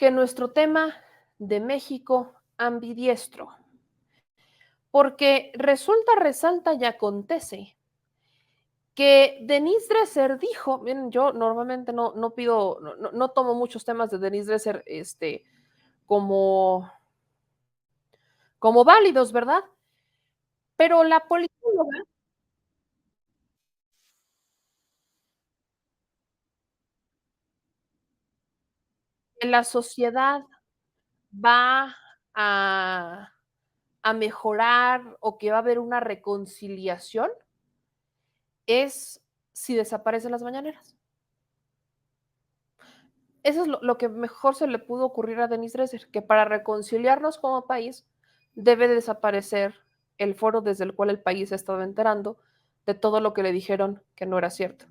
que nuestro tema de México ambidiestro, porque resulta, resalta y acontece que Denise Dresser dijo, miren, yo normalmente no pido, no tomo muchos temas de Denise Dresser como, como válidos, ¿verdad? Pero la politóloga en la sociedad va a, a mejorar o que va a haber una reconciliación es si desaparecen las mañaneras. Eso es lo que mejor se le pudo ocurrir a Denise Dresser, que para reconciliarnos como país debe desaparecer el foro desde el cual el país se estaba enterando de todo lo que le dijeron que no era cierto.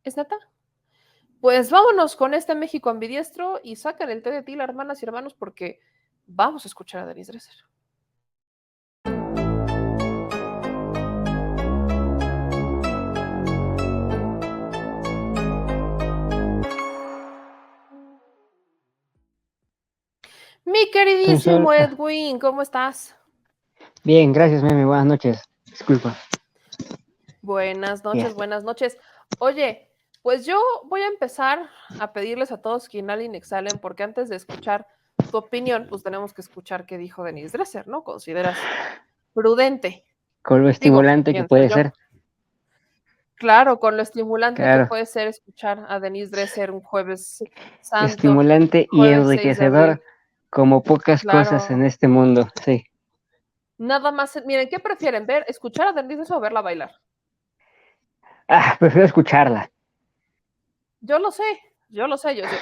¿Es neta? Pues vámonos con este México ambidiestro y sacan el té de tila, hermanas y hermanos, porque vamos a escuchar a Denise Dresser. Mi Sol, queridísimo Edwin, ¿cómo estás? bien, gracias, Meme. Buenas noches. Disculpa. Buenas Ya. noches, buenas noches. Oye, pues yo voy a empezar a pedirles a todos que inhalen y exhalen, porque antes de escuchar tu opinión, pues tenemos que escuchar qué dijo Denise Dresser, ¿no? ¿Consideras prudente? Con lo Digo, estimulante que pienso puede yo. ser. Claro, con lo estimulante que Claro. puede ser escuchar a Denise Dresser un jueves santo, Estimulante y jueves 6 de enriquecedor abril. como pocas cosas en Claro. este mundo. Sí. Nada más, miren, ¿qué prefieren? ¿Ver, escuchar a Denise Dresser o verla bailar? Prefiero escucharla. Yo lo sé, yo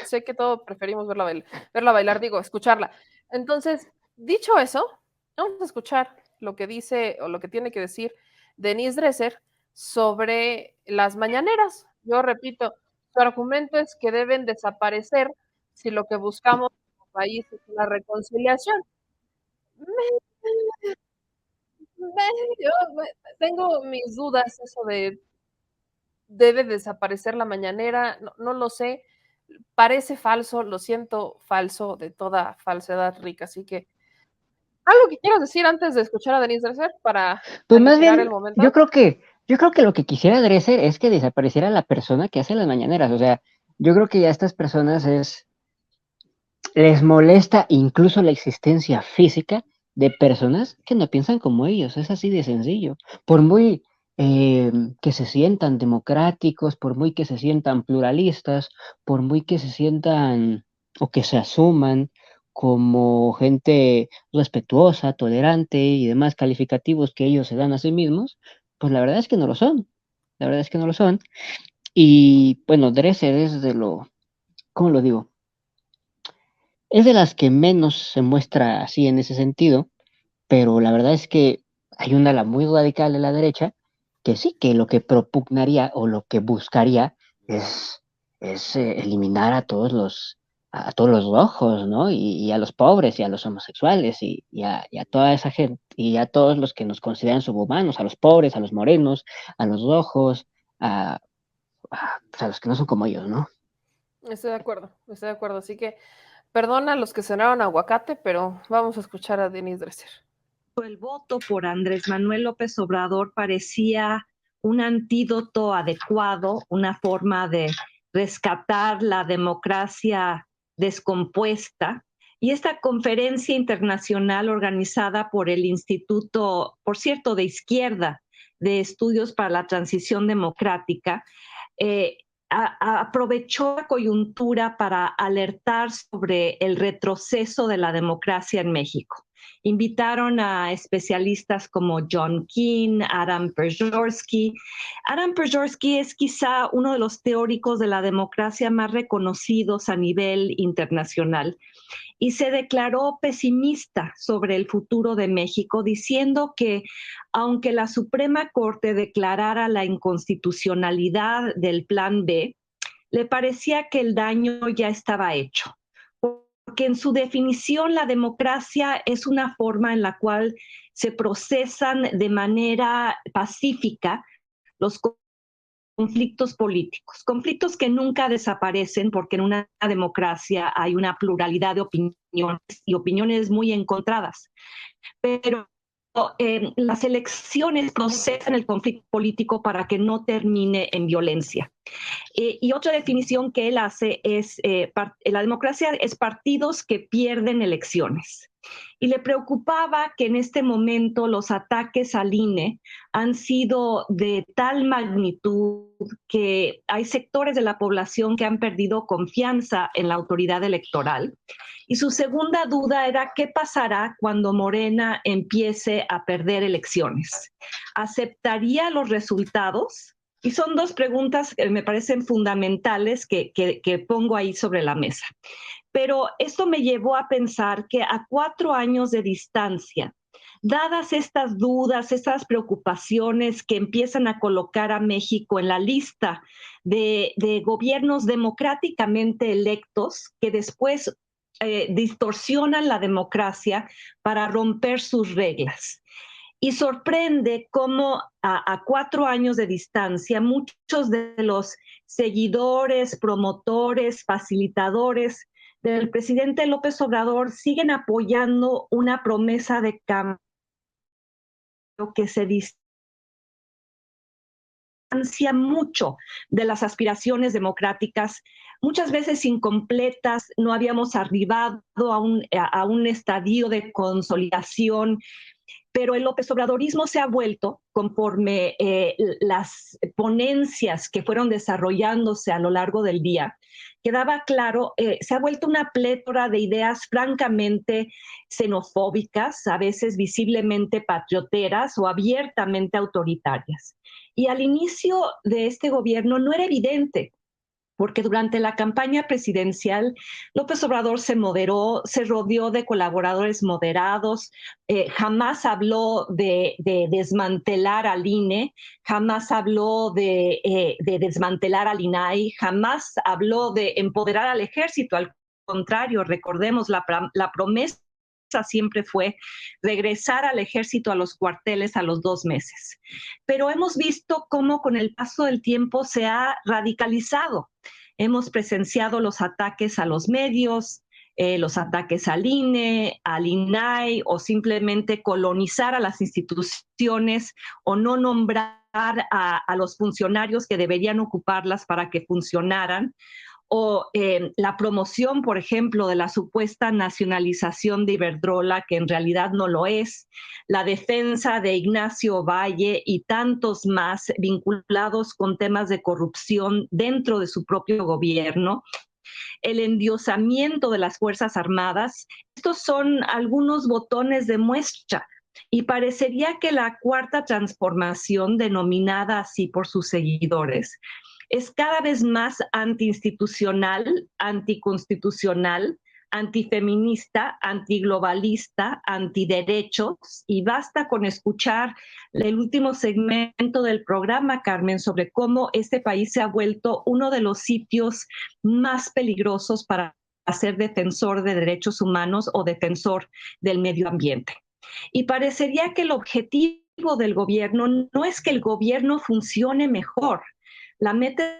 sé que todos preferimos verla bailar, digo, escucharla. Entonces, dicho eso, vamos a escuchar lo que dice o lo que tiene que decir Denise Dresser sobre las mañaneras. Yo repito, su argumento es que deben desaparecer si lo que buscamos como país es una reconciliación. Yo tengo mis dudas, eso de debe desaparecer la mañanera, no lo sé, parece falso, lo siento, falso de toda falsedad rica. Así que, ¿algo que quieras decir antes de escuchar a Denise Dresser para Pues más aligerar el bien, momento? yo creo que lo que quisiera Dresser es que desapareciera la persona que hace las mañaneras. O sea, yo creo que ya a estas personas les molesta incluso la existencia física de personas que no piensan como ellos. Es así de sencillo. Por muy que se sientan democráticos, por muy que se sientan pluralistas, por muy que se sientan o que se asuman como gente respetuosa, tolerante y demás calificativos que ellos se dan a sí mismos, pues la verdad es que no lo son. La verdad es que no lo son. Y bueno, Dresser es ¿cómo lo digo? Es de las que menos se muestra así en ese sentido, pero la verdad es que hay una ala muy radical de la derecha que sí, que lo que propugnaría o lo que buscaría es, es eliminar a todos los rojos, ¿no? Y a los pobres y a los homosexuales y a toda esa gente y a todos los que nos consideran subhumanos, a los pobres, a los morenos, a los rojos, a, pues, a los que no son como ellos, ¿no? Estoy de acuerdo, estoy de acuerdo. Así que, perdona a los que sonaron aguacate, pero vamos a escuchar a Denise Dresser. El voto por Andrés Manuel López Obrador parecía un antídoto adecuado, una forma de rescatar la democracia descompuesta. Y esta conferencia internacional organizada por el Instituto, por cierto, de Izquierda, de Estudios para la Transición Democrática, eh, aprovechó la coyuntura para alertar sobre el retroceso de la democracia en México. Invitaron a especialistas como John Keane, Adam Przeworski. Adam Przeworski es quizá uno de los teóricos de la democracia más reconocidos a nivel internacional y se declaró pesimista sobre el futuro de México, diciendo que aunque la Suprema Corte declarara la inconstitucionalidad del Plan B, le parecía que el daño ya estaba hecho, porque en su definición la democracia es una forma en la cual se procesan de manera pacífica los conflictos políticos, conflictos que nunca desaparecen porque en una democracia hay una pluralidad de opiniones y opiniones muy encontradas. Pero las elecciones procesan el conflicto político para que no termine en violencia. Y otra definición que él hace es, la democracia es partidos que pierden elecciones. Y le preocupaba que en este momento los ataques al INE han sido de tal magnitud que hay sectores de la población que han perdido confianza en la autoridad electoral. Y su segunda duda era qué pasará cuando Morena empiece a perder elecciones. ¿Aceptaría los resultados? Y son dos preguntas que me parecen fundamentales que pongo ahí sobre la mesa. Pero esto me llevó a pensar que a 4 años de distancia, dadas estas dudas, estas preocupaciones que empiezan a colocar a México en la lista de gobiernos democráticamente electos que después distorsionan la democracia para romper sus reglas. Y sorprende cómo a 4 años de distancia muchos de los seguidores, promotores, facilitadores del presidente López Obrador siguen apoyando una promesa de cambio que se distancia mucho de las aspiraciones democráticas, muchas veces incompletas. No habíamos arribado a un estadio de consolidación, pero el López Obradorismo se ha vuelto, conforme las ponencias que fueron desarrollándose a lo largo del día, quedaba claro, se ha vuelto una plétora de ideas francamente xenofóbicas, a veces visiblemente patrioteras o abiertamente autoritarias. Y al inicio de este gobierno no era evidente, porque durante la campaña presidencial López Obrador se moderó, se rodeó de colaboradores moderados, jamás habló de desmantelar al INE, jamás habló de desmantelar al INAI, jamás habló de empoderar al ejército. Al contrario, recordemos, la promesa siempre fue regresar al ejército a los cuarteles a los 2 meses. Pero hemos visto cómo con el paso del tiempo se ha radicalizado. Hemos presenciado los ataques a los medios, los ataques al INE, al INAI, o simplemente colonizar a las instituciones o no nombrar a los funcionarios que deberían ocuparlas para que funcionaran, o la promoción, por ejemplo, de la supuesta nacionalización de Iberdrola, que en realidad no lo es, la defensa de Ignacio Valle y tantos más vinculados con temas de corrupción dentro de su propio gobierno, el endiosamiento de las Fuerzas Armadas. Estos son algunos botones de muestra. Y parecería que la cuarta transformación, denominada así por sus seguidores, es cada vez más antiinstitucional, anticonstitucional, antifeminista, antiglobalista, antiderechos, y basta con escuchar el último segmento del programa, Carmen, sobre cómo este país se ha vuelto uno de los sitios más peligrosos para ser defensor de derechos humanos o defensor del medio ambiente. Y parecería que el objetivo del gobierno no es que el gobierno funcione mejor. La meta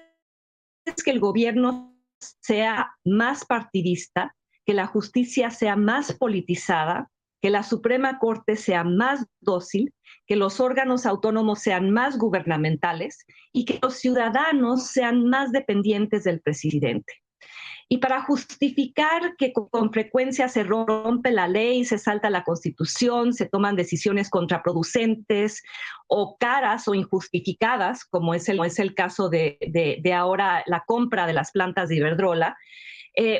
es que el gobierno sea más partidista, que la justicia sea más politizada, que la Suprema Corte sea más dócil, que los órganos autónomos sean más gubernamentales y que los ciudadanos sean más dependientes del presidente. Y para justificar que con frecuencia se rompe la ley, se salta la Constitución, se toman decisiones contraproducentes o caras o injustificadas, como es el caso de ahora la compra de las plantas de Iberdrola,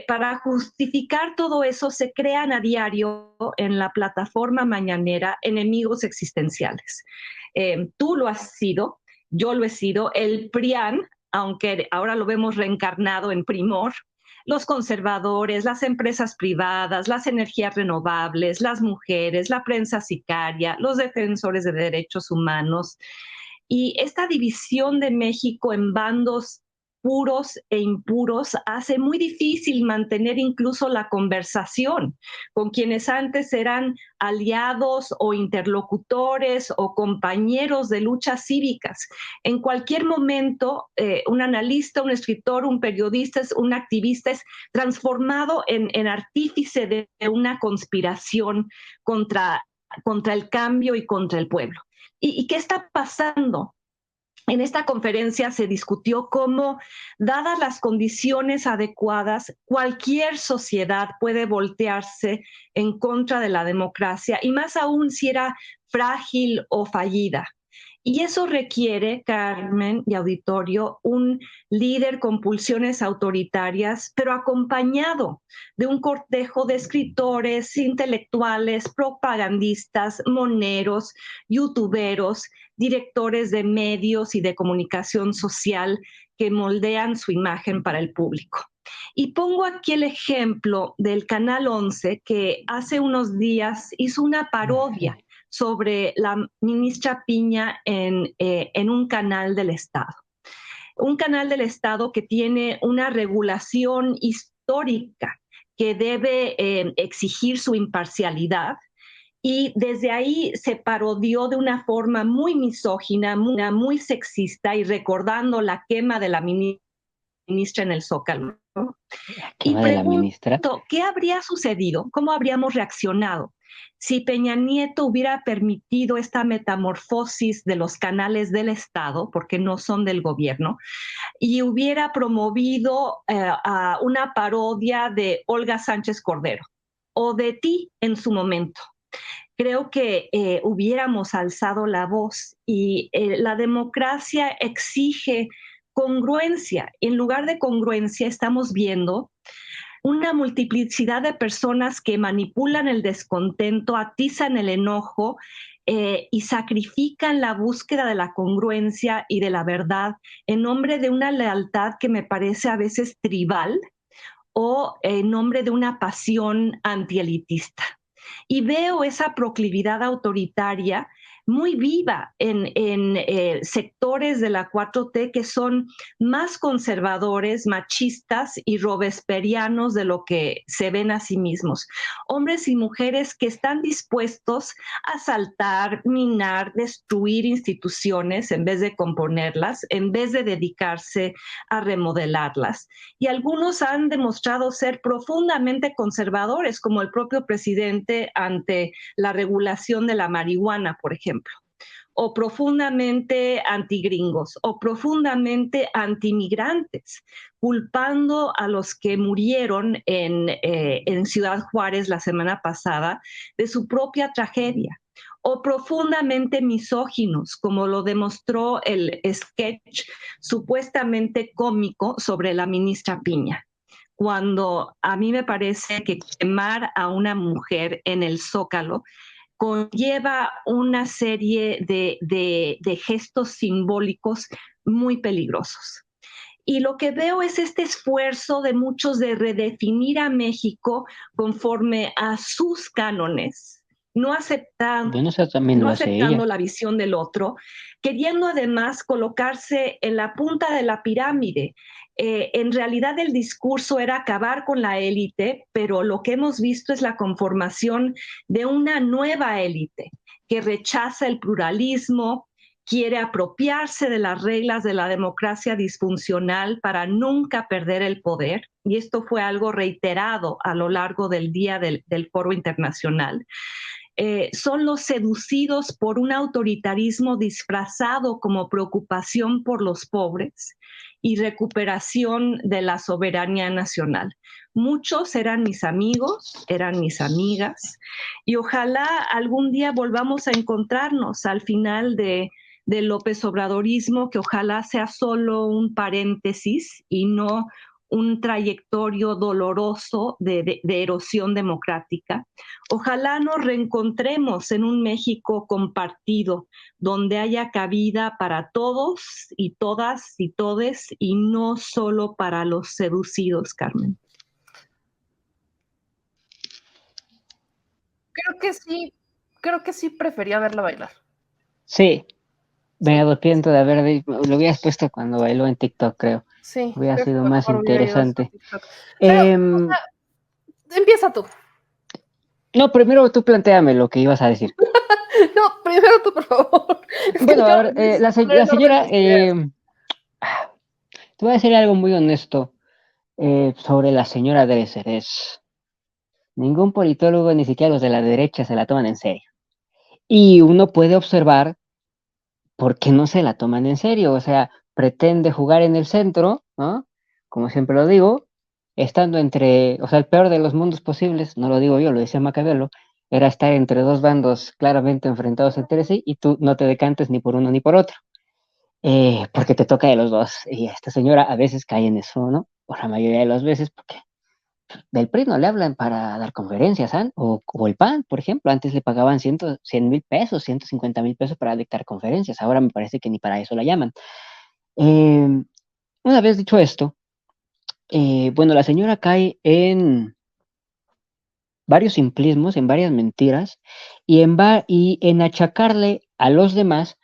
para justificar todo eso se crean a diario en la plataforma mañanera enemigos existenciales. Tú lo has sido, yo lo he sido, el PRIAN, aunque ahora lo vemos reencarnado en Primor, los conservadores, las empresas privadas, las energías renovables, las mujeres, la prensa sicaria, los defensores de derechos humanos. Y esta división de México en bandos puros e impuros hace muy difícil mantener incluso la conversación con quienes antes eran aliados o interlocutores o compañeros de luchas cívicas. En cualquier momento, un analista, un escritor, un periodista, un activista es transformado en artífice de una conspiración contra el cambio y contra el pueblo. ¿Y qué está pasando? En esta conferencia se discutió cómo, dadas las condiciones adecuadas, cualquier sociedad puede voltearse en contra de la democracia, y más aún si era frágil o fallida. Y eso requiere, Carmen y auditorio, un líder con pulsiones autoritarias, pero acompañado de un cortejo de escritores, intelectuales, propagandistas, moneros, youtuberos, directores de medios y de comunicación social que moldean su imagen para el público. Y pongo aquí el ejemplo del Canal 11, que hace unos días hizo una parodia sobre la ministra Piña en un canal del Estado. Un canal del Estado que tiene una regulación histórica que debe exigir su imparcialidad, y desde ahí se parodió de una forma muy misógina, muy sexista, y recordando la quema de la ministra en el Zócalo, ¿no? Y De la ministra. pregunto, ¿qué habría sucedido? ¿Cómo habríamos reaccionado si Peña Nieto hubiera permitido esta metamorfosis de los canales del Estado, porque no son del gobierno, y hubiera promovido a una parodia de Olga Sánchez Cordero o de ti en su momento? Creo que hubiéramos alzado la voz, y la democracia exige congruencia. En lugar de congruencia, estamos viendo una multiplicidad de personas que manipulan el descontento, atizan el enojo y sacrifican la búsqueda de la congruencia y de la verdad en nombre de una lealtad que me parece a veces tribal, o en nombre de una pasión antielitista. Y veo esa proclividad autoritaria muy viva en sectores de la 4T que son más conservadores, machistas y robesperianos de lo que se ven a sí mismos. Hombres y mujeres que están dispuestos a asaltar, minar, destruir instituciones en vez de componerlas, en vez de dedicarse a remodelarlas. Y algunos han demostrado ser profundamente conservadores, como el propio presidente ante la regulación de la marihuana, por ejemplo, o profundamente antigringos, o profundamente antimigrantes, culpando a los que murieron en Ciudad Juárez la semana pasada de su propia tragedia, o profundamente misóginos, como lo demostró el sketch supuestamente cómico sobre la ministra Piña, cuando a mí me parece que quemar a una mujer en el Zócalo conlleva una serie de gestos simbólicos muy peligrosos. Y lo que veo es este esfuerzo de muchos de redefinir a México conforme a sus cánones, no aceptando, Bueno, eso también no lo hace aceptando ella. la visión del otro, queriendo además colocarse en la punta de la pirámide. En realidad el discurso era acabar con la élite, pero lo que hemos visto es la conformación de una nueva élite que rechaza el pluralismo, quiere apropiarse de las reglas de la democracia disfuncional para nunca perder el poder, y esto fue algo reiterado a lo largo del día del Foro Internacional. Son los seducidos por un autoritarismo disfrazado como preocupación por los pobres y recuperación de la soberanía nacional. Muchos eran mis amigos, eran mis amigas, y ojalá algún día volvamos a encontrarnos al final del López Obradorismo, que ojalá sea solo un paréntesis y no un trayectorio doloroso de erosión democrática. Ojalá nos reencontremos en un México compartido, donde haya cabida para todos y todas y todes, y no solo para los seducidos, Carmen. Creo que sí prefería verla bailar. Sí, me Sí. arrepiento de haber, lo hubieras puesto cuando bailó en TikTok, creo. Sí, Hubiera creo que sido más mejor hubiera ido a su interesante. TikTok. Pero, o Em, sea, empieza tú. no, primero tú plantéame lo que ibas a decir. No, primero tú, por favor. Es que Bueno, a yo ver, necesito poner la en orden señora, mis ideas. te voy a decir algo muy honesto sobre la señora Dresser. Es, ningún politólogo, ni siquiera los de la derecha, se la toman en serio. Y uno puede observar por qué no se la toman en serio. O sea, pretende jugar en el centro, ¿no? Como siempre lo digo, estando entre, o sea, el peor de los mundos posibles, no lo digo yo, lo decía Maquiavelo, era estar entre dos bandos claramente enfrentados entre sí y tú no te decantes ni por uno ni por otro, porque te toca de los dos. Y esta señora a veces cae en eso, ¿no? Por la mayoría de las veces, porque del PRI no le hablan para dar conferencias, ¿ah? O el PAN, por ejemplo, antes le pagaban 100,000 pesos, 150,000 pesos para dictar conferencias, ahora me parece que ni para eso la llaman. Eh, una vez dicho esto, bueno, la señora cae en varios simplismos, en varias mentiras, y en achacarle a los demás,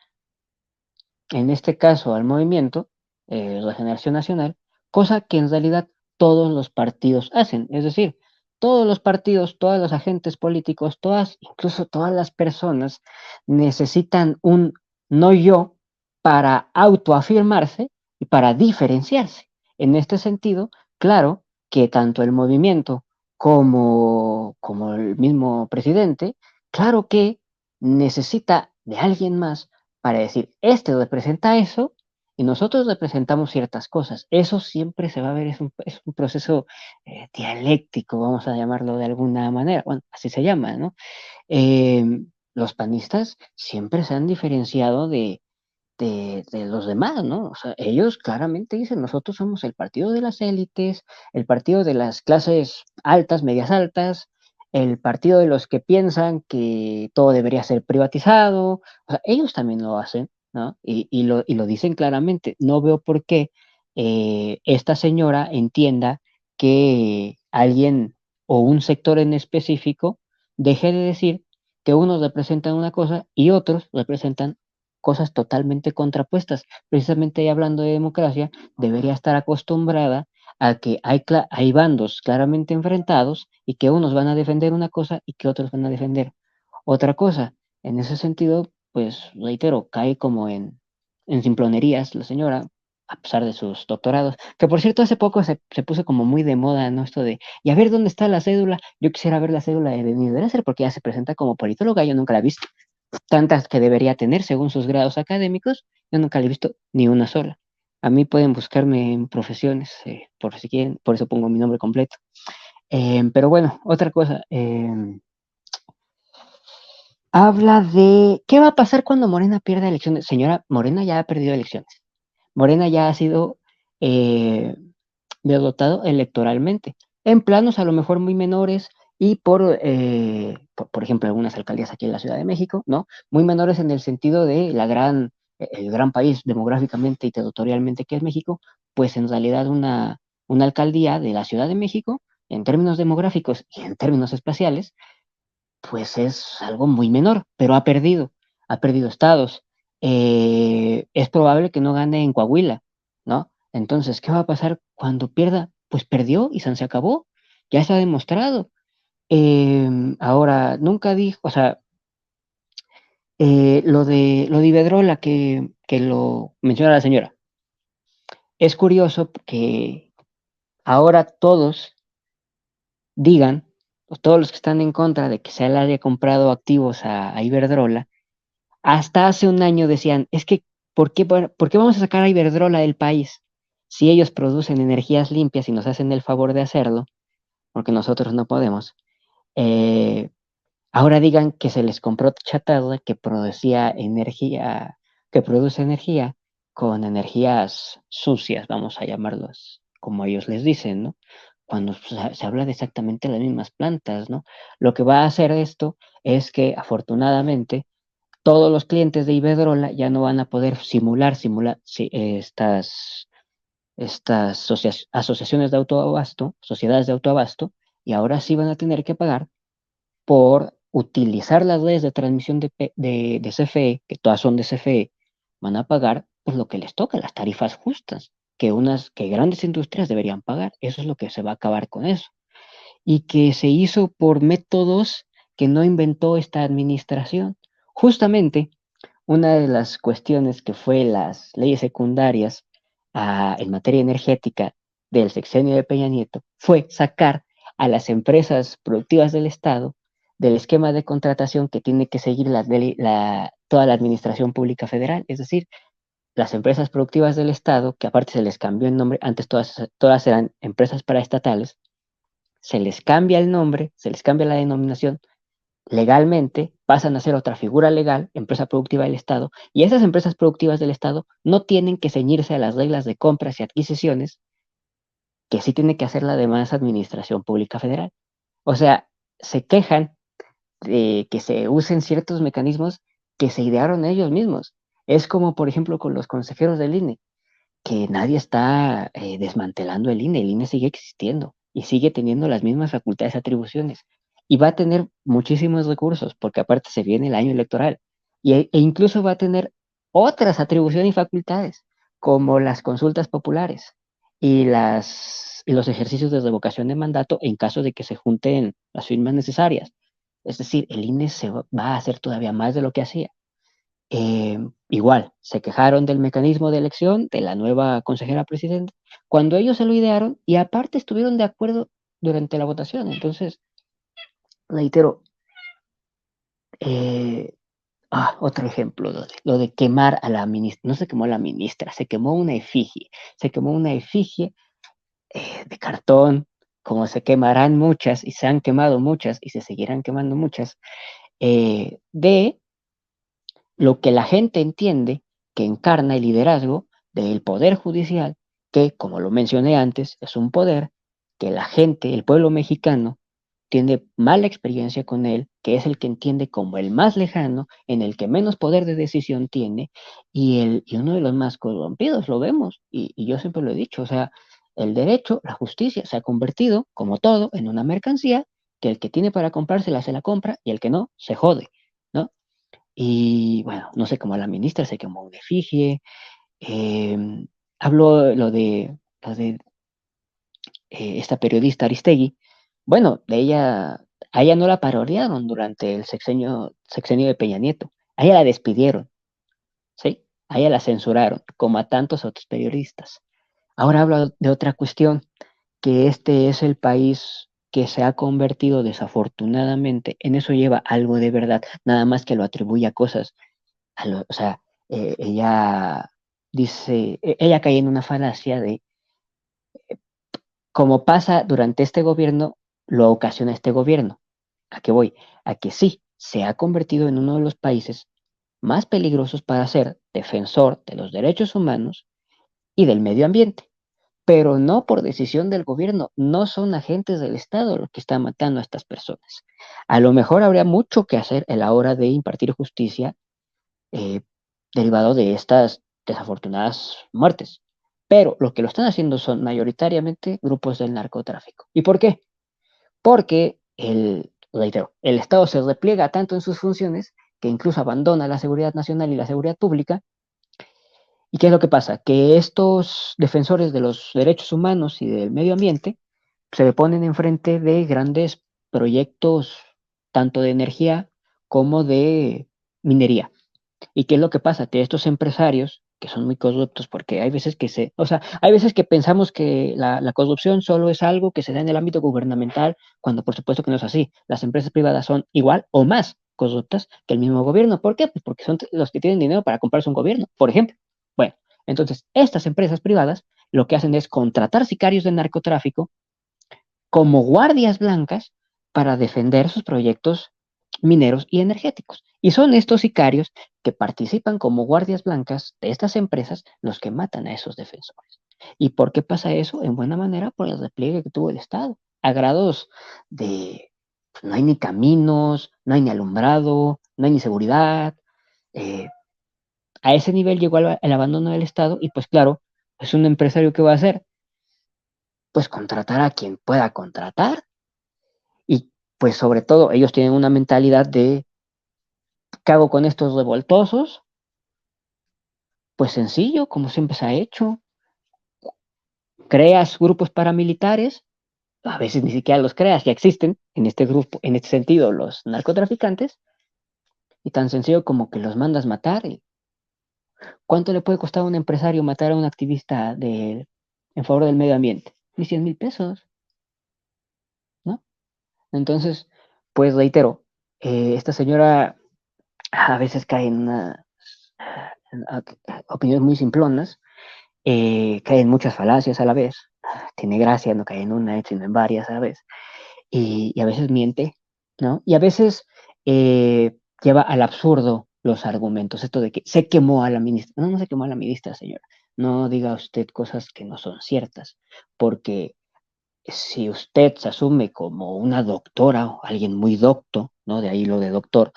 en este caso al movimiento Regeneración Nacional, cosa que en realidad todos los partidos hacen. Es decir, todos los partidos, todos los agentes políticos, todas, incluso todas las personas necesitan un no yo para autoafirmarse y para diferenciarse. En este sentido, claro que tanto el movimiento como el mismo presidente, claro que necesita de alguien más para decir, este representa eso y nosotros representamos ciertas cosas. Eso siempre se va a ver, es un proceso dialéctico, vamos a llamarlo de alguna manera. Bueno, así se llama, ¿no? Eh, los panistas siempre se han diferenciado de los demás, ¿no? O sea, ellos claramente dicen, nosotros somos el partido de las élites, el partido de las clases altas, medias altas, el partido de los que piensan que todo debería ser privatizado. O sea, ellos también lo hacen, ¿no? Y lo dicen claramente. No veo por qué esta señora entienda que alguien o un sector en específico deje de decir que unos representan una cosa y otros representan cosas totalmente contrapuestas. Precisamente hablando de democracia, debería estar acostumbrada a que hay bandos claramente enfrentados y que unos van a defender una cosa y que otros van a defender otra cosa. En ese sentido, pues reitero, cae como en simplonerías la señora, a pesar de sus doctorados, que por cierto hace poco se puso como muy de moda, ¿no? Esto de, y a ver dónde está la cédula. Yo quisiera ver la cédula de Denise Dresser porque ya se presenta como politóloga, yo nunca la he visto tantas que debería tener según sus grados académicos, yo nunca le he visto ni una sola. A mí pueden buscarme en profesiones, por si quieren, por eso pongo mi nombre completo. Pero bueno, otra cosa. Habla de qué va a pasar cuando Morena pierda elecciones. Señora, Morena ya ha perdido elecciones. Morena ya ha sido eh, derrotado electoralmente, en planos a lo mejor muy menores y por ejemplo, algunas alcaldías aquí en la Ciudad de México, ¿no? Muy menores en el sentido de el gran país demográficamente y territorialmente que es México, pues en realidad una alcaldía de la Ciudad de México, en términos demográficos y en términos espaciales, pues es algo muy menor, pero ha perdido estados. Es probable que no gane en Coahuila, ¿no? Entonces, ¿qué va a pasar cuando pierda? Pues perdió y se acabó, ya está demostrado. Ahora, nunca dijo, o sea, lo de Iberdrola que lo menciona la señora, es curioso que ahora todos digan, todos los que están en contra de que se le haya comprado activos a Iberdrola, hasta hace un año decían, es que, ¿por qué vamos a sacar a Iberdrola del país si ellos producen energías limpias y nos hacen el favor de hacerlo? Porque nosotros no podemos. Eh, ahora digan que se les compró chatarra que producía energía, que produce energía con energías sucias, vamos a llamarlas como ellos les dicen, ¿no? Cuando se habla de exactamente las mismas plantas, ¿no? Lo que va a hacer esto es que afortunadamente todos los clientes de Iberdrola ya no van a poder simular estas asociaciones de autoabasto, sociedades de autoabasto, y ahora sí van a tener que pagar por utilizar las redes de transmisión de CFE, que todas son de CFE, van a pagar pues lo que les toca, las tarifas justas. que grandes industrias deberían pagar. Eso es lo que se va a acabar con eso. Y que se hizo por métodos que no inventó esta administración. Justamente, una de las cuestiones que fue las leyes secundarias en materia energética del sexenio de Peña Nieto fue sacar a las empresas productivas del Estado del esquema de contratación que tiene que seguir toda la administración pública federal, es decir, las empresas productivas del Estado, que aparte se les cambió el nombre, antes todas eran empresas paraestatales, se les cambia el nombre, se les cambia la denominación, legalmente pasan a ser otra figura legal, empresa productiva del Estado, y esas empresas productivas del Estado no tienen que ceñirse a las reglas de compras y adquisiciones que sí tiene que hacer la demás Administración Pública Federal. O sea, se quejan de que se usen ciertos mecanismos que se idearon ellos mismos. Es como, por ejemplo, con los consejeros del INE, que nadie está desmantelando el INE sigue existiendo y sigue teniendo las mismas facultades y atribuciones. Y va a tener muchísimos recursos, porque aparte se viene el año electoral, e incluso va a tener otras atribuciones y facultades, como las consultas populares y los ejercicios de revocación de mandato en caso de que se junten las firmas necesarias. Es decir, el INE va a hacer todavía más de lo que hacía. Igual, se quejaron del mecanismo de elección de la nueva consejera presidenta cuando ellos se lo idearon y aparte estuvieron de acuerdo durante la votación. Entonces, reitero, eh, otro ejemplo, lo de quemar a la ministra, no se quemó a la ministra, se quemó una efigie de cartón, como se quemarán muchas y se han quemado muchas y se seguirán quemando muchas, de lo que la gente entiende que encarna el liderazgo del poder judicial, que, como lo mencioné antes, es un poder que la gente, el pueblo mexicano, tiene mala experiencia con él, que es el que entiende como el más lejano, en el que menos poder de decisión tiene, y uno de los más corrompidos, lo vemos, y yo siempre lo he dicho, o sea, el derecho, la justicia se ha convertido, como todo, en una mercancía que el que tiene para comprársela se la compra y el que no, se jode, ¿no? Y bueno, no sé cómo la ministra se quemó una efigie. Eh, Habló lo de esta periodista Aristegui. Bueno, a ella no la parodiaron durante el sexenio de Peña Nieto. A ella la despidieron, ¿sí? A ella la censuraron, como a tantos otros periodistas. Ahora hablo de otra cuestión, que este es el país que se ha convertido desafortunadamente, en eso lleva algo de verdad, nada más que lo atribuye a cosas o sea, ella dice, ella cae en una falacia de como pasa durante este gobierno, lo ocasiona este gobierno. ¿A qué voy? A que sí, se ha convertido en uno de los países más peligrosos para ser defensor de los derechos humanos y del medio ambiente, pero no por decisión del gobierno, no son agentes del Estado los que están matando a estas personas. A lo mejor habría mucho que hacer a la hora de impartir justicia eh, derivado de estas desafortunadas muertes. Pero lo que lo están haciendo son mayoritariamente grupos del narcotráfico. ¿Y por qué? Porque reitero, el Estado se repliega tanto en sus funciones que incluso abandona la seguridad nacional y la seguridad pública. ¿Y qué es lo que pasa? Que estos defensores de los derechos humanos y del medio ambiente se ponen enfrente de grandes proyectos, tanto de energía como de minería. ¿Y qué es lo que pasa? Que estos empresarios, que son muy corruptos, porque hay veces o sea, hay veces que pensamos que la corrupción solo es algo que se da en el ámbito gubernamental, cuando por supuesto que no es así. Las empresas privadas son igual o más corruptas que el mismo gobierno. ¿Por qué? Pues porque son los que tienen dinero para comprarse un gobierno, por ejemplo. Bueno, entonces, estas empresas privadas lo que hacen es contratar sicarios de narcotráfico como guardias blancas para defender sus proyectos mineros y energéticos. Y son estos sicarios que participan como guardias blancas de estas empresas los que matan a esos defensores. ¿Y por qué pasa eso? En buena manera por el repliegue que tuvo el Estado, a grados de no hay ni caminos, no hay ni alumbrado, no hay ni seguridad. Eh, a ese nivel llegó el abandono del Estado y pues claro, es un empresario que va a hacer, pues contratar a quien pueda contratar. Y pues sobre todo ellos tienen una mentalidad de, ¿qué hago con estos revoltosos? Pues sencillo, como siempre se ha hecho. creas grupos paramilitares, a veces ni siquiera los creas, ya existen en este grupo, en este sentido, los narcotraficantes, y tan sencillo como que los mandas matar. ¿Cuánto le puede costar a un empresario matar a un activista en favor del medio ambiente? Ni 100,000 pesos, ¿no? Entonces, pues reitero, esta señora a veces cae en opiniones muy simplonas, cae en muchas falacias a la vez, tiene gracia, no cae en una, sino en varias a la vez, y a veces miente, ¿no? Y a veces lleva al absurdo los argumentos, esto de que se quemó a la ministra. No, no se quemó a la ministra, señora. No diga usted cosas que no son ciertas, porque si usted se asume como una doctora o alguien muy docto, ¿no? De ahí lo de doctor,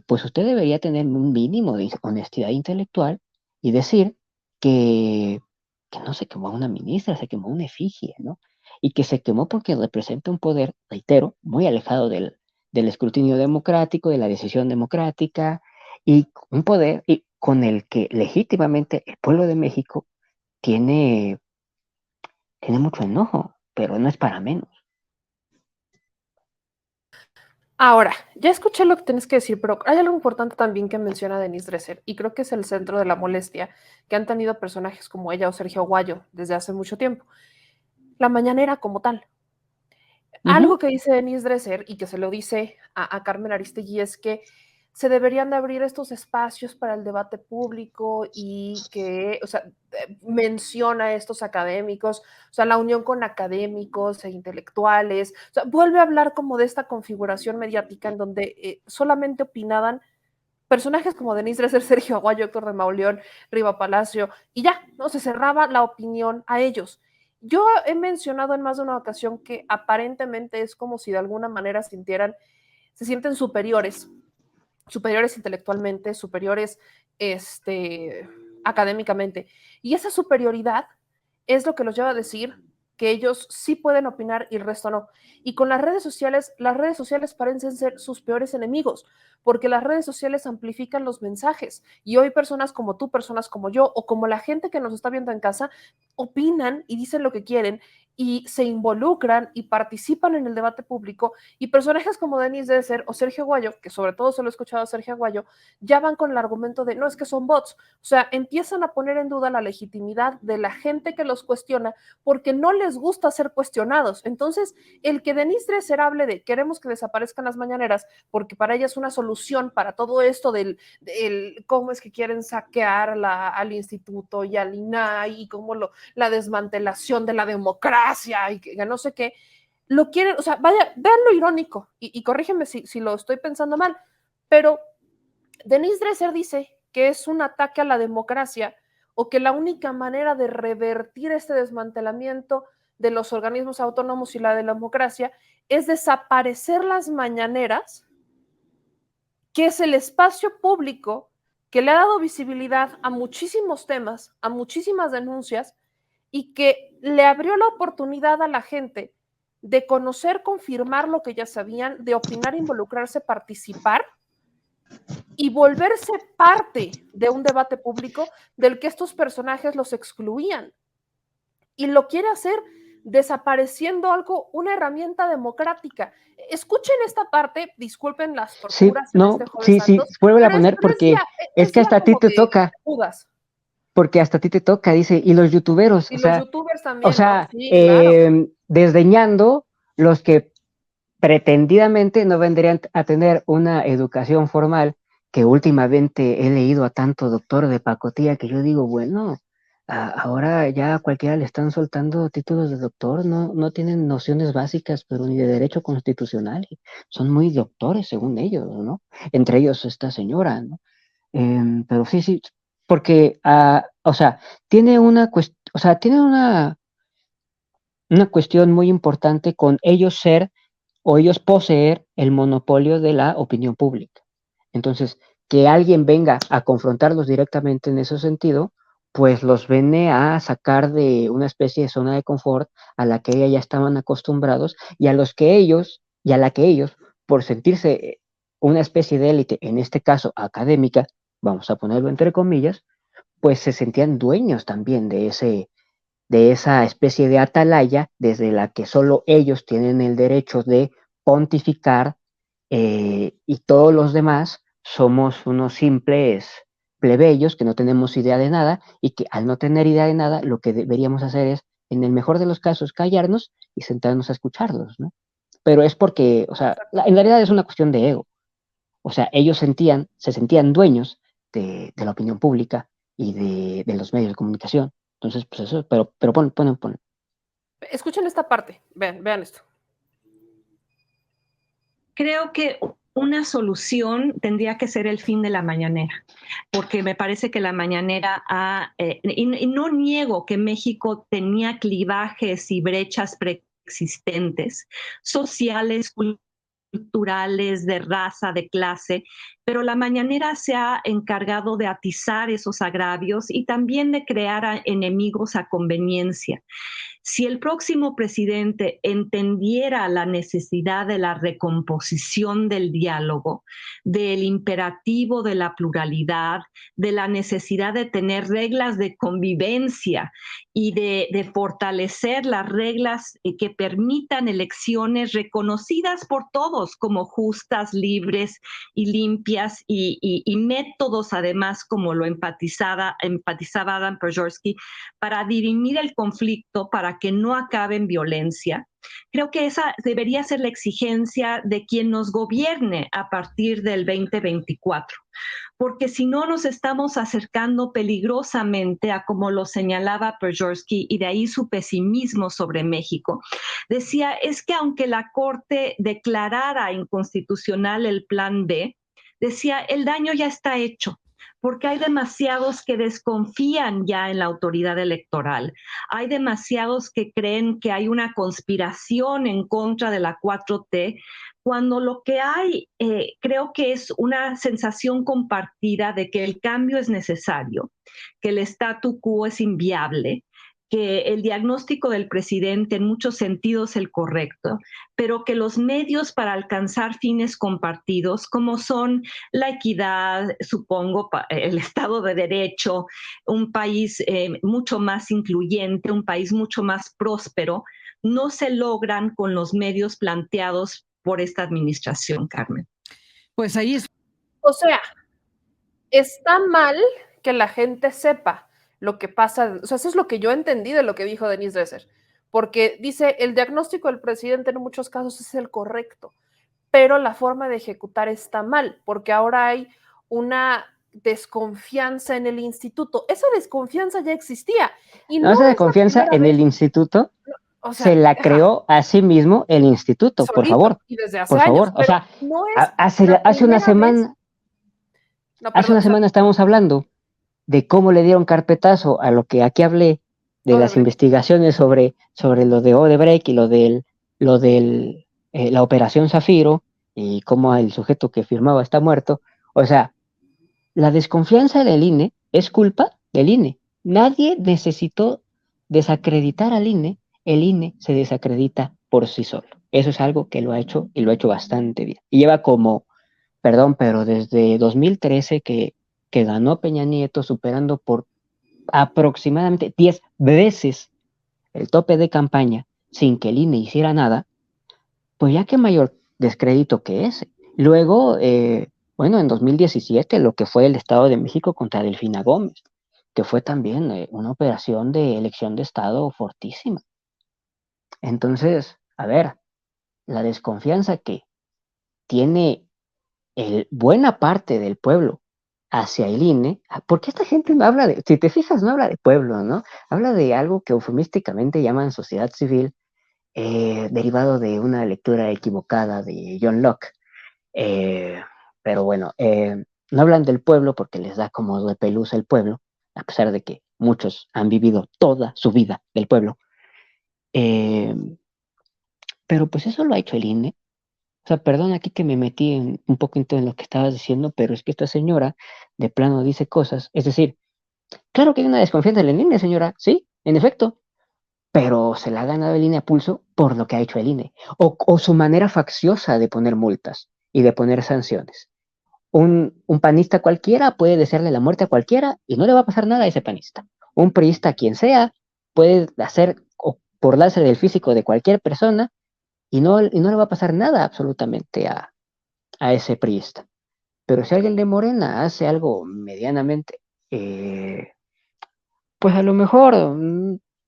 pues usted debería tener un mínimo de honestidad intelectual y decir que, que no se quemó a una ministra, se quemó una efigie, ¿no? Y que se quemó porque representa un poder, reitero, muy alejado del escrutinio democrático, de la decisión democrática, y un poder con el que legítimamente el pueblo de México tiene, tiene mucho enojo, pero no es para menos. Ahora, ya escuché lo que tienes que decir, pero hay algo importante también que menciona Denise Dresser, y creo que es el centro de la molestia que han tenido personajes como ella o Sergio Aguayo desde hace mucho tiempo. La mañanera como tal. Algo que dice Denise Dresser y que se lo dice a Carmen Aristegui es que se deberían de abrir estos espacios para el debate público y que, o sea, menciona a estos académicos, o sea, la unión con académicos e intelectuales, o sea, vuelve a hablar como de esta configuración mediática en donde solamente opinaban personajes como Denise Dresser, Sergio Aguayo, Héctor de Mauleón, Riva Palacio, y ya, no se cerraba la opinión a ellos. Yo he mencionado en más de una ocasión que aparentemente es como si de alguna manera se sienten superiores, superiores intelectualmente, superiores académicamente. Y esa superioridad es lo que los lleva a decir que ellos sí pueden opinar y el resto no. Y con las redes sociales parecen ser sus peores enemigos, porque las redes sociales amplifican los mensajes. Y hoy personas como tú, personas como yo, o como la gente que nos está viendo en casa, opinan y dicen lo que quieren y se involucran y participan en el debate público, y personajes como Denise Dresser o Sergio Aguayo, que sobre todo se lo he escuchado a Sergio Aguayo, ya van con el argumento de no, es que son bots. O sea, empiezan a poner en duda la legitimidad de la gente que los cuestiona porque no les gusta ser cuestionados. Entonces, el que Denise Dresser hable de queremos que desaparezcan las mañaneras porque para ella es una solución para todo esto del cómo es que quieren saquear al instituto y al INAI y cómo la desmantelación de la democracia y que no sé qué, lo quieren, o sea, vaya, vean lo irónico y corrígeme si lo estoy pensando mal, pero Denise Dresser dice que es un ataque a la democracia o que la única manera de revertir este desmantelamiento de los organismos autónomos y la de la democracia es desaparecer las mañaneras, que es el espacio público que le ha dado visibilidad a muchísimos temas, a muchísimas denuncias, y que le abrió la oportunidad a la gente de conocer, confirmar lo que ya sabían, de opinar, involucrarse, participar y volverse parte de un debate público del que estos personajes los excluían. Y lo quiere hacer desapareciendo algo, una herramienta democrática. Escuchen esta parte, disculpen las Sí, torturas en no, este Jueves sí, sí, Santos, vuelve a pero poner porque es es que día hasta a ti como te de toca, Judas. porque hasta a ti te toca, dice, y los youtuberos, Y los youtubers o también, ¿no? sea, Sí, claro. desdeñando los que pretendidamente no vendrían a tener una educación formal, que últimamente he leído a tanto doctor de pacotilla que yo digo, bueno, ahora ya a cualquiera le están soltando títulos de doctor, no, no tienen nociones básicas, pero ni de derecho constitucional, son muy doctores según ellos, ¿no? Entre ellos esta señora, ¿no? Pero sí, sí, porque, o sea, tiene o sea, tiene una cuestión muy importante con ellos ser o ellos poseer el monopolio de la opinión pública. Entonces, que alguien venga a confrontarlos directamente en ese sentido, pues los viene a sacar de una especie de zona de confort a la que ellos ya estaban acostumbrados y a los que ellos, y a la que ellos, por sentirse una especie de élite, en este caso académica, vamos a ponerlo entre comillas, pues se sentían dueños también de esa especie de atalaya desde la que solo ellos tienen el derecho de pontificar, y todos los demás somos unos simples plebeyos que no tenemos idea de nada, y que al no tener idea de nada lo que deberíamos hacer es, en el mejor de los casos, callarnos y sentarnos a escucharlos, ¿no? Pero es porque, o sea, en realidad es una cuestión de ego. O sea, ellos se sentían dueños de la opinión pública y de los medios de comunicación. Entonces, pues eso, pero pon. Escuchen esta parte, vean esto. Creo que una solución tendría que ser el fin de la mañanera, porque me parece que la mañanera y no niego que México tenía clivajes y brechas preexistentes, sociales, culturales, de raza, de clase, pero la mañanera se ha encargado de atizar esos agravios y también de crear enemigos a conveniencia. Si el próximo presidente entendiera la necesidad de la recomposición del diálogo, del imperativo de la pluralidad, de la necesidad de tener reglas de convivencia y de fortalecer las reglas que permitan elecciones reconocidas por todos como justas, libres y limpias, y métodos además, como lo enfatizaba Adam Przeworski, para dirimir el conflicto, para que no acabe en violencia. Creo que esa debería ser la exigencia de quien nos gobierne a partir del 2024, porque si no nos estamos acercando peligrosamente a, como lo señalaba Przeworski, y de ahí su pesimismo sobre México. Decía, es que aunque la Corte declarara inconstitucional el Plan B, decía, el daño ya está hecho, porque hay demasiados que desconfían ya en la autoridad electoral. Hay demasiados que creen que hay una conspiración en contra de la 4T, cuando lo que hay, creo que es una sensación compartida de que el cambio es necesario, que el statu quo es inviable, que el diagnóstico del presidente en muchos sentidos es el correcto, pero que los medios para alcanzar fines compartidos, como son la equidad, supongo, el Estado de Derecho, un país mucho más incluyente, un país mucho más próspero, no se logran con los medios planteados por esta administración, Carmen. Pues ahí es. O sea, está mal que la gente sepa lo que pasa. O sea, eso es lo que yo entendí de lo que dijo Denise Dresser. Porque dice, el diagnóstico del presidente en muchos casos es el correcto, pero la forma de ejecutar está mal, porque ahora hay una desconfianza en el instituto. Esa desconfianza ya existía. Y no esa es desconfianza en el instituto, o sea, se la creó a sí mismo el instituto, solito, por favor. y desde hace por años, favor. O sea, no es hace una semana, estábamos hablando de cómo le dieron carpetazo a lo que aquí hablé de las investigaciones sobre lo de Odebrecht y la operación Zafiro, y cómo el sujeto que firmaba está muerto. O sea, la desconfianza del INE es culpa del INE. Nadie necesitó desacreditar al INE, el INE se desacredita por sí solo. Eso es algo que lo ha hecho, y lo ha hecho bastante bien. Y lleva perdón, pero desde 2013 que ganó Peña Nieto, superando por aproximadamente 10 veces el tope de campaña sin que el INE hiciera nada, pues ya qué mayor descrédito que ese. Luego, bueno, en 2017 lo que fue el Estado de México contra Delfina Gómez, que fue también una operación de elección de Estado fortísima. Entonces, a ver, la desconfianza que tiene buena parte del pueblo hacia el INE, porque esta gente no habla si te fijas, no habla de pueblo, ¿no? Habla de algo que eufemísticamente llaman sociedad civil, derivado de una lectura equivocada de John Locke. Pero bueno, no hablan del pueblo porque les da como de pelusa el pueblo, a pesar de que muchos han vivido toda su vida del pueblo. Pero pues eso lo ha hecho el INE. O sea, perdón aquí que me metí un poquito en lo que estabas diciendo, pero es que esta señora de plano dice cosas. Es decir, claro que hay una desconfianza en el INE, señora, sí, en efecto, pero se la ha ganado el INE a pulso por lo que ha hecho el INE, o su manera facciosa de poner multas y de poner sanciones. Un panista cualquiera puede desearle la muerte a cualquiera y no le va a pasar nada a ese panista. Un priista, quien sea, puede hacer o burlarse del físico de cualquier persona y no le va a pasar nada absolutamente a ese priista. Pero si alguien de Morena hace algo medianamente, pues a lo mejor,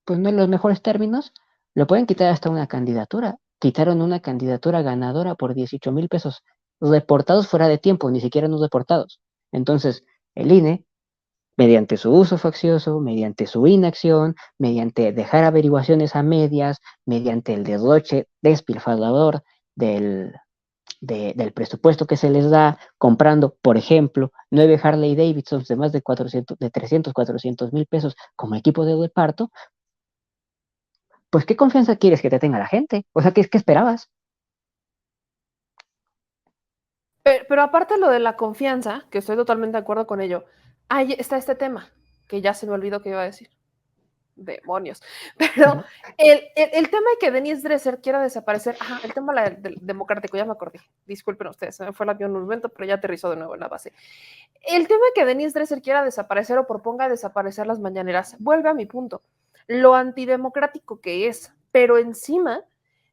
pues no en los mejores términos, lo pueden quitar hasta una candidatura. Quitaron una candidatura ganadora por 18,000 pesos, reportados fuera de tiempo, ni siquiera no reportados. Entonces, el INE, mediante su uso faccioso, mediante su inacción, mediante dejar averiguaciones a medias, mediante el derroche despilfarrador del, del presupuesto que se les da, comprando, por ejemplo, 9 Harley Davidsons de más de 400, de 300, 400,000 pesos como equipo de reparto, pues ¿qué confianza quieres que te tenga la gente? O sea, ¿qué esperabas? Pero aparte lo de la confianza, que estoy totalmente de acuerdo con ello, ahí está este tema, que ya se me olvidó que iba a decir. Demonios. Pero el tema de que Denise Dresser quiera desaparecer, el tema del democrático, ya me acordé. Disculpen ustedes, se me fue el avión un momento, pero ya aterrizó de nuevo en la base. El tema de que Denise Dresser quiera desaparecer o proponga desaparecer las mañaneras, vuelve a mi punto. Lo antidemocrático que es, pero encima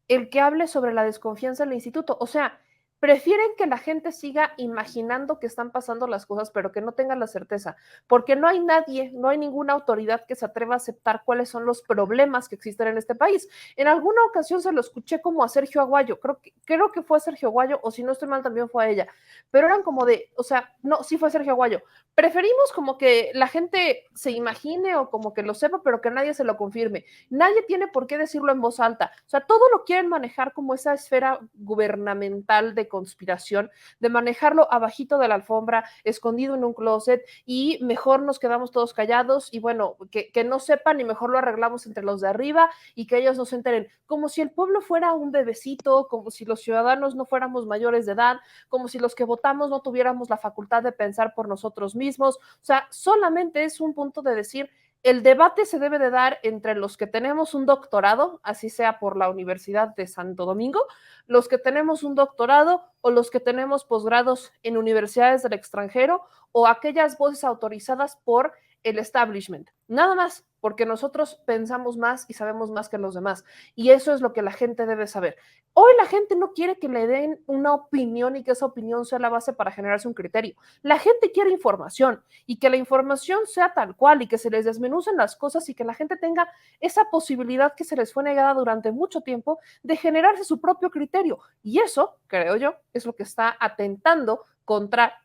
el que hable sobre la desconfianza en el instituto. O sea, prefieren que la gente siga imaginando que están pasando las cosas, pero que no tengan la certeza, porque no hay nadie, no hay ninguna autoridad que se atreva a aceptar cuáles son los problemas que existen en este país. En alguna ocasión se lo escuché como a Sergio Aguayo, creo que fue a Sergio Aguayo, o si no estoy mal también fue a ella, pero eran como de, o sea, no, sí fue Sergio Aguayo. Preferimos como que la gente se imagine o como que lo sepa, pero que nadie se lo confirme. Nadie tiene por qué decirlo en voz alta. O sea, todo lo quieren manejar como esa esfera gubernamental de conspiración, de manejarlo abajito de la alfombra, escondido en un closet, y mejor nos quedamos todos callados y bueno, que no sepan y mejor lo arreglamos entre los de arriba y que ellos no se enteren. Como si el pueblo fuera un bebecito, como si los ciudadanos no fuéramos mayores de edad, como si los que votamos no tuviéramos la facultad de pensar por nosotros mismos. O sea, solamente es un punto de decir, el debate se debe de dar entre los que tenemos un doctorado, así sea por la Universidad de Santo Domingo, los que tenemos un doctorado o los que tenemos posgrados en universidades del extranjero o aquellas voces autorizadas por el establishment. Nada más, porque nosotros pensamos más y sabemos más que los demás. Y eso es lo que la gente debe saber. Hoy la gente no quiere que le den una opinión y que esa opinión sea la base para generarse un criterio. La gente quiere información y que la información sea tal cual y que se les desmenucen las cosas y que la gente tenga esa posibilidad que se les fue negada durante mucho tiempo de generarse su propio criterio. Y eso, creo yo, es lo que está atentando contra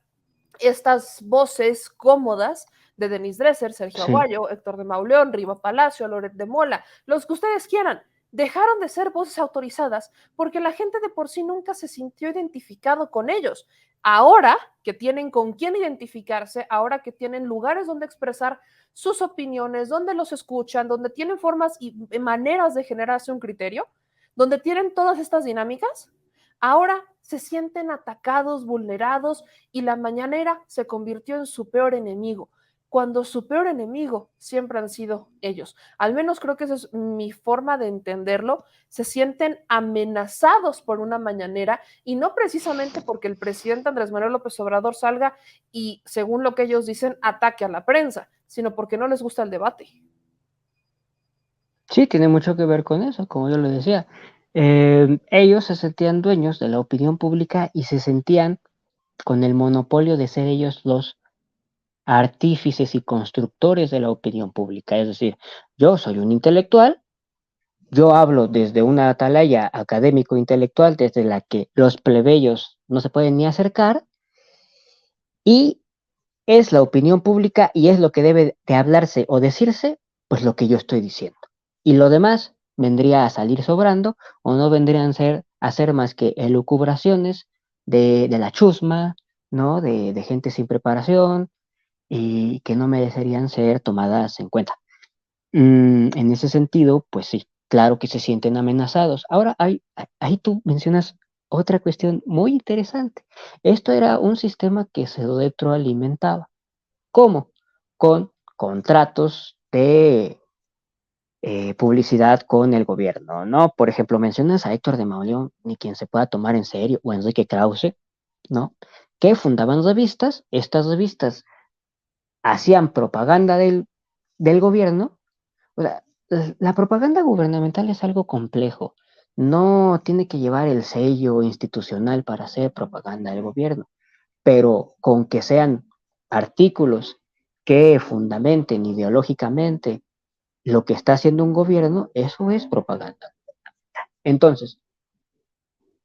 estas voces cómodas de Denise Dresser, Sergio Sí. Aguayo, Héctor de Mauleón, Riva Palacio, Loret de Mola, los que ustedes quieran. Dejaron de ser voces autorizadas porque la gente de por sí nunca se sintió identificado con ellos. Ahora que tienen con quién identificarse, ahora que tienen lugares donde expresar sus opiniones, donde los escuchan, donde tienen formas y maneras de generarse un criterio, donde tienen todas estas dinámicas, ahora se sienten atacados, vulnerados, y la mañanera se convirtió en su peor enemigo, cuando su peor enemigo siempre han sido ellos. Al menos creo que esa es mi forma de entenderlo. Se sienten amenazados por una mañanera y no precisamente porque el presidente Andrés Manuel López Obrador salga y, según lo que ellos dicen, ataque a la prensa, sino porque no les gusta el debate. Sí, tiene mucho que ver con eso, como yo lo decía. Ellos se sentían dueños de la opinión pública y se sentían con el monopolio de ser ellos los artífices y constructores de la opinión pública. Es decir, yo soy un intelectual, yo hablo desde una atalaya académico-intelectual desde la que los plebeyos no se pueden ni acercar, y es la opinión pública y es lo que debe de hablarse o decirse, pues lo que yo estoy diciendo. Y lo demás vendría a salir sobrando o no vendrían a ser más que elucubraciones de la chusma, ¿no? De gente sin preparación y que no merecerían ser tomadas en cuenta. En ese sentido, pues sí, claro que se sienten amenazados. Ahora, ahí tú mencionas otra cuestión muy interesante. Esto era un sistema que se retroalimentaba. ¿Cómo? Con contratos de publicidad con el gobierno, ¿no? Por ejemplo, mencionas a Héctor de Mauleón, ni quien se pueda tomar en serio, o Enrique Krause, ¿no? Que fundaban revistas, estas revistas hacían propaganda del gobierno. O sea, La propaganda gubernamental es algo complejo. No tiene que llevar el sello institucional para hacer propaganda del gobierno, pero con que sean artículos que fundamenten ideológicamente lo que está haciendo un gobierno, eso es propaganda. Entonces,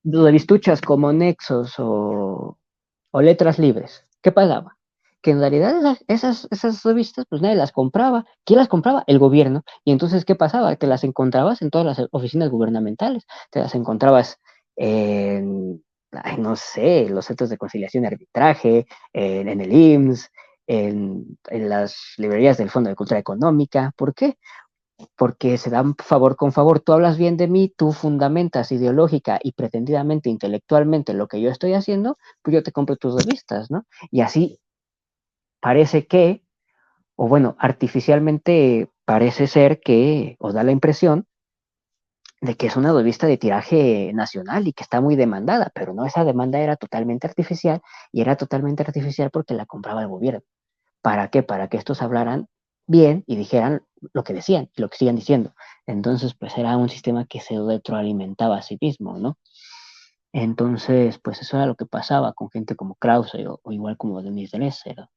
revistuchas como Nexos o Letras Libres, ¿qué pasaba? Que en realidad esas revistas, pues nadie las compraba. ¿Quién las compraba? El gobierno. Y entonces, ¿qué pasaba? Te las encontrabas en todas las oficinas gubernamentales. Te las encontrabas en, ay, no sé, los centros de conciliación y arbitraje, en el IMSS, en las librerías del Fondo de Cultura Económica. ¿Por qué? Porque se dan favor con favor. Tú hablas bien de mí, tú fundamentas ideológica y pretendidamente intelectualmente lo que yo estoy haciendo, pues yo te compro tus revistas, ¿no? Y así parece que, o bueno, artificialmente parece ser que, o da la impresión de que es una revista de tiraje nacional y que está muy demandada, pero no, esa demanda era totalmente artificial y era totalmente artificial porque la compraba el gobierno. ¿Para qué? Para que estos hablaran bien y dijeran lo que decían y lo que siguen diciendo. Entonces, pues era un sistema que se retroalimentaba a sí mismo, ¿no? Entonces, pues eso era lo que pasaba con gente como Krause o igual como Denise Dresser.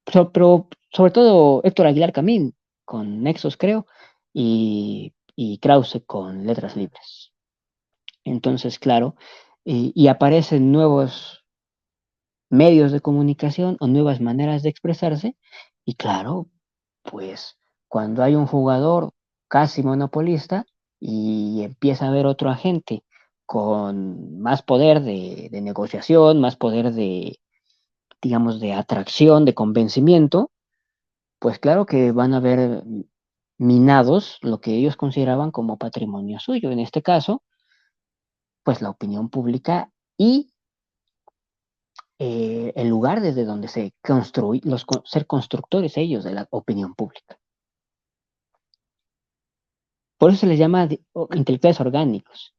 Pero sobre todo Héctor Aguilar Camín con Nexos, creo, y Krause con Letras Libres. Entonces, claro, y aparecen nuevos medios de comunicación o nuevas maneras de expresarse. Y claro, pues cuando hay un jugador casi monopolista y empieza a haber otro agente con más poder de negociación, más poder de, digamos, de atracción, de convencimiento, pues claro que van a ver minados lo que ellos consideraban como patrimonio suyo. En este caso, pues la opinión pública y el lugar desde donde se construye, ser constructores ellos de la opinión pública. Por eso se les llama intelectuales orgánicos.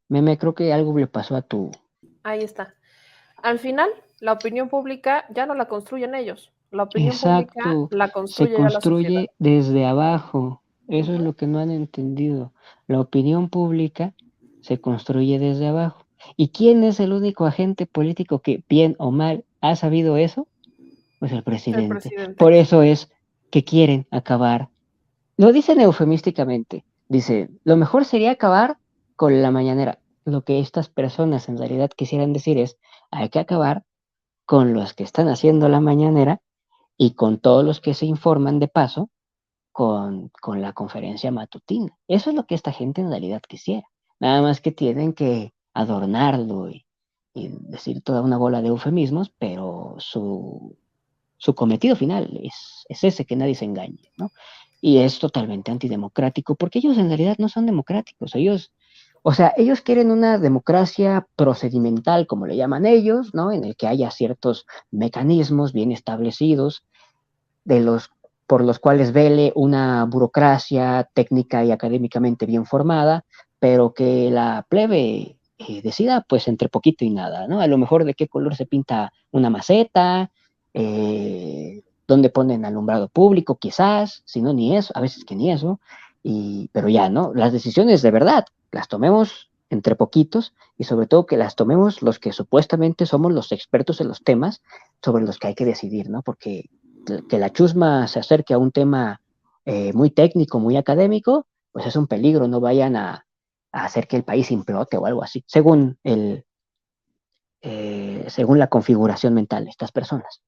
Meme, creo que algo le pasó a tu... Ahí está. Al final, la opinión pública ya no la construyen ellos. La opinión pública Exacto, la se construye ya la sociedad. construye desde abajo. Eso es Ujú. lo que no han entendido. La opinión pública se construye desde abajo. ¿Y quién es el único agente político que, bien o mal, ha sabido eso? Pues el El presidente. presidente. Por eso es que quieren acabar. Lo dicen eufemísticamente. Dice, lo mejor sería acabar con la mañanera. Lo que estas personas en realidad quisieran decir es, hay que acabar con los que están haciendo la mañanera y con todos los que se informan de paso con la conferencia matutina. Eso es lo que esta gente en realidad quisiera. Nada más que tienen que adornarlo y decir toda una bola de eufemismos, pero su cometido final es ese, que nadie se engañe, ¿no? Y es totalmente antidemocrático, porque ellos en realidad no son democráticos, ellos, o sea, ellos quieren una democracia procedimental, como le llaman ellos, ¿no? En el que haya ciertos mecanismos bien establecidos, de los, por los cuales vele una burocracia técnica y académicamente bien formada, pero que la plebe decida pues entre poquito y nada, ¿no? A lo mejor de qué color se pinta una maceta, dónde ponen alumbrado público, quizás, si no ni eso, a veces que ni eso, pero ya, ¿no? Las decisiones de verdad las tomemos entre poquitos y sobre todo que las tomemos los que supuestamente somos los expertos en los temas sobre los que hay que decidir, ¿no? Porque que la chusma se acerque a un tema muy técnico, muy académico, pues es un peligro, no vayan a hacer que el país implote o algo así, según la configuración mental de estas personas.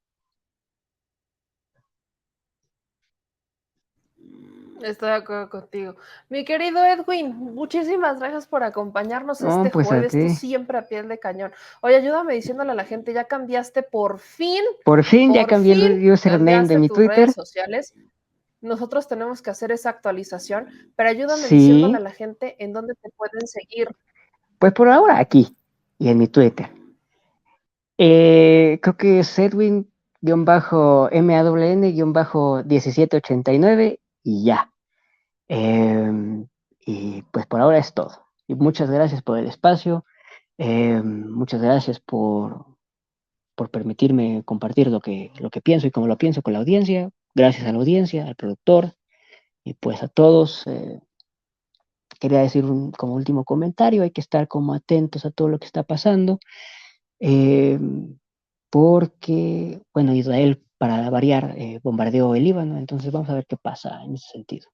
Estoy de acuerdo contigo. Mi querido Edwin, muchísimas gracias por acompañarnos No, este pues a jueves, tú ti. siempre a piel de cañón. Oye, ayúdame diciéndole a la gente, ya cambiaste Ya por cambié fin el username de cambiaste mi tus Twitter. redes sociales. Nosotros tenemos que hacer esa actualización, pero ayúdame diciéndole a Sí, la gente en dónde te pueden seguir. pues por ahora aquí y en mi Twitter. Creo que es Edwin-MAWN-1789 y ya. Y pues por ahora es todo. Y muchas gracias por el espacio. Muchas gracias por permitirme compartir lo que pienso y cómo lo pienso con la audiencia. Gracias a la audiencia, al productor, Y pues a todos, quería decir como último comentario, hay que estar como atentos a todo lo que está pasando, eh, porque, bueno, Israel, para variar, bombardeó el Líbano, entonces vamos a ver qué pasa en ese sentido.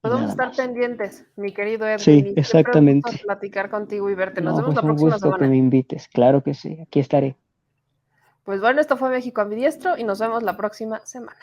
Y Pues vamos a nada estar más. pendientes, mi querido Edwin, Sí, y siempre un gusto exactamente. platicar contigo y verte. Nos No, vemos pues la un próxima gusto que semana. me invites, claro que sí, aquí estaré. Pues bueno, esto fue México Ambidiestro y nos vemos la próxima semana.